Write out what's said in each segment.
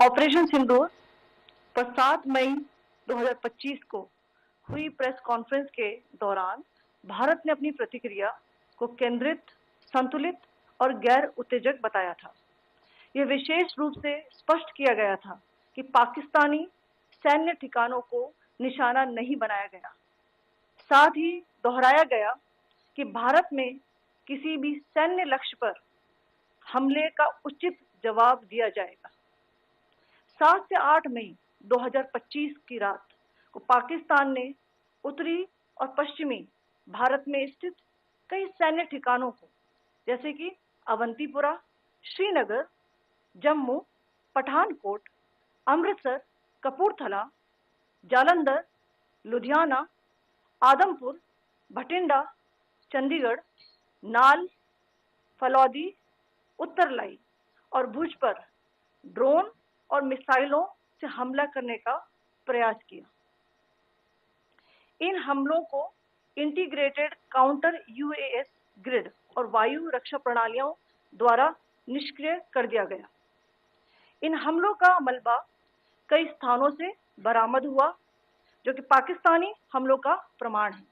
Operation सिंदूर पर 7 मई 2025 को हुई प्रेस कॉन्फ्रेंस के दौरान भारत ने अपनी प्रतिक्रिया को केंद्रित, संतुलित और गैर उत्तेजक बताया था। यह विशेष रूप से स्पष्ट किया गया था कि पाकिस्तानी सैन्य ठिकानों को निशाना नहीं बनाया गया। साथ ही दोहराया गया कि भारत में किसी भी सैन्य लक्ष्य पर हमले का उचित जवाब दिया जाएगा। 7 से 8 मई 2025 की रात को पाकिस्तान ने उत्तरी और पश्चिमी भारत में स्थित कई सैन्य ठिकानों को, जैसे कि अवंतीपुरा, श्रीनगर, जम्मू, पठानकोट, अमृतसर, कपूरथला, जालंधर, लुधियाना, आदमपुर, भटिंडा, चंडीगढ़, नाल, फलौदी, उत्तरलाई और भुज पर ड्रोन और मिसाइलों से हमला करने का प्रयास किया। इन हमलों को इंटीग्रेटेड काउंटर यूएस ग्रिड और वायु रक्षा प्रणालियों द्वारा निष्क्रिय कर दिया गया। इन हमलों का मलबा कई स्थानों से बरामद हुआ, जो कि पाकिस्तानी हमलों का प्रमाण है।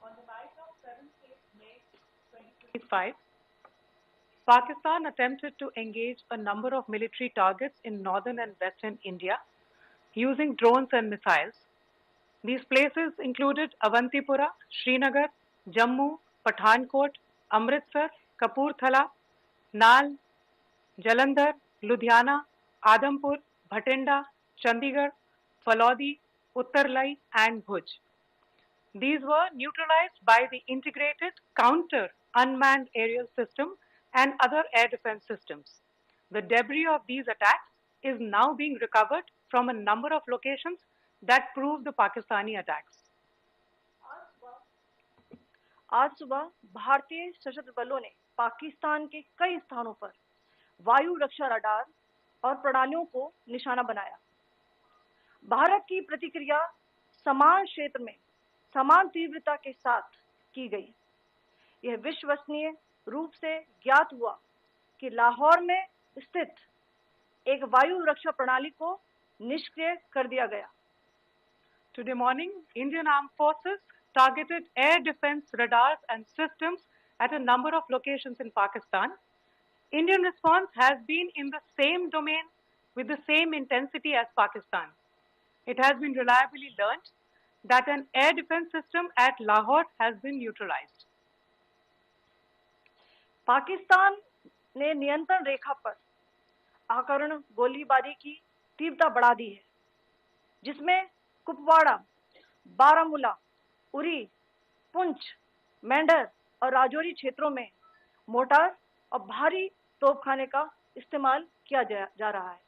On the night of 7th May 2025, Pakistan attempted to engage a number of military targets in northern and western India using drones and missiles. These places included Avantipura, Srinagar, Jammu, Pathankot, Amritsar, Kapurthala, Nal, Jalandhar, Ludhiana, Adampur, Bhatinda, Chandigarh, Falodi, Uttarlai and Bhuj. These were neutralized by the integrated counter unmanned aerial system and other air defense systems. The debris of these attacks is now being recovered from a number of locations that prove the Pakistani attacks. आज सुबह भारतीय सशस्त्र बलों ने पाकिस्तान के कई स्थानों पर वायु रक्षा रडार और प्रणालियों को निशाना बनाया। भारत की प्रतिक्रिया समान क्षेत्र में समान तीव्रता के साथ की गई। यह विश्वसनीय रूप से ज्ञात हुआ कि लाहौर में स्थित एक वायु रक्षा प्रणाली को निष्क्रिय कर दिया गया। Today morning, Indian Armed Forces targeted air defense radars and systems at a number of locations in Pakistan. Indian response has been in the same domain with the same intensity as Pakistan. It has been reliably learned that an air defense system at Lahore has been neutralized. Pakistan ने नियंत्रण रेखा पर आकरण गोलीबारी की तीव्रता बढ़ा दी है, जिसमें कुपवाड़ा, बारामूला, उरी, पुंछ, मेंढर और राजौरी क्षेत्रों में मोर्टार और भारी तोपखाने का इस्तेमाल किया जा रहा है।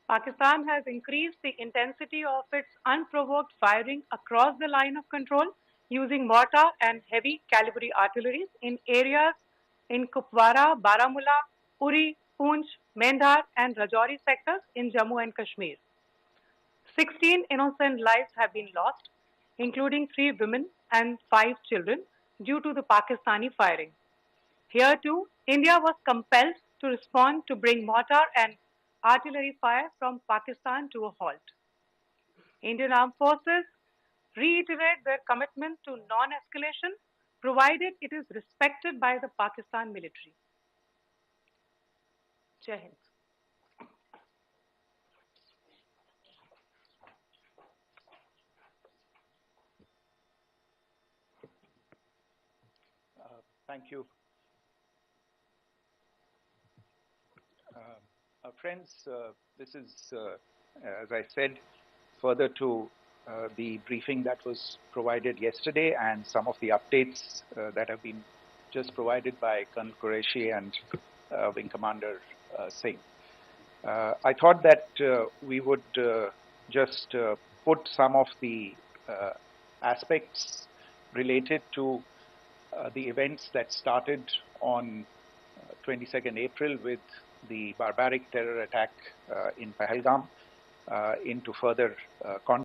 Pakistan has increased the intensity of its unprovoked firing across the line of control using mortar and heavy calibre artillery in areas in Kupwara, Baramulla, Uri, Poonch, Mendhar and Rajouri sectors in Jammu and Kashmir. 16 innocent lives have been lost, including 3 women and 5 children, due to the Pakistani firing. Here too, India was compelled to respond to bring mortar and artillery fire from Pakistan to a halt. Indian Armed Forces reiterate their commitment to non-escalation, provided it is respected by the Pakistan military. Jai Hind. Thank you. Friends, this is, as I said, further to the briefing that was provided yesterday and some of the updates that have been just provided by Colonel Qureshi and Wing Commander Singh. I thought that we would just put some of the aspects related to the events that started on 22nd April with the barbaric terror attack in Pahalgam into further context.